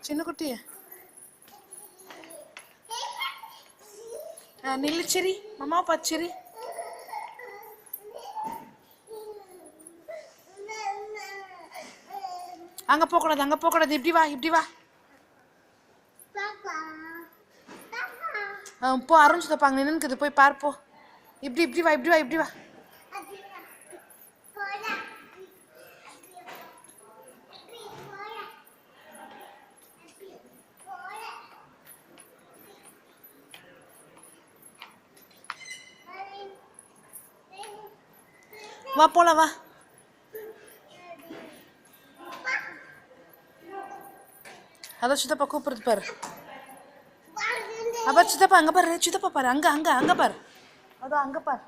சின்ன குட்டிய நில்லு சரி மாமா பார்த்து சரி. அங்கே போகக்கூடாது அங்கே போகக்கூடாது. இப்படி வா இப்படி வா. போ அருண் தப்பாங்க நின்னுக்குது போய் பார்ப்போ. இப்படி இப்படி வா இப்படி வா இப்படி வா. வா போலாம் வா. அதான் சித்தப்பா கூப்பிடுறது பாரு. அப்பா சித்தப்பா அங்கே பாரு சித்தப்பா பாரு அங்கே அங்கே அங்கே பாரு. அதான் அங்கே பாரு.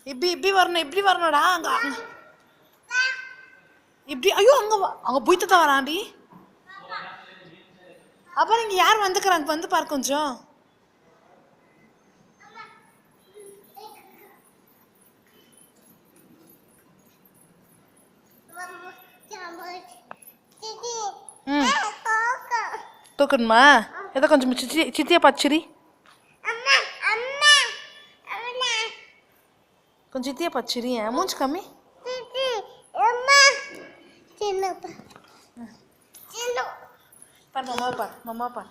இப்படி இப்படி வரணும் இப்படி வரணும்டா. அங்க இப்படி ஐயோ அங்க அங்க போய்த்து வராண்டி. அப்புறம் இங்க யார் வந்துக்கிறாங்க வந்து பாரு கொஞ்சம். தூக்கணுமா? எதை கொஞ்சம் சித்தியை பார்த்துச்சிரி. கொஞ்சம் சித்தியை பார்த்துச்சிரி. மூச்சு கம்மி. பாரு மாமா பாரு மாமா பாரு.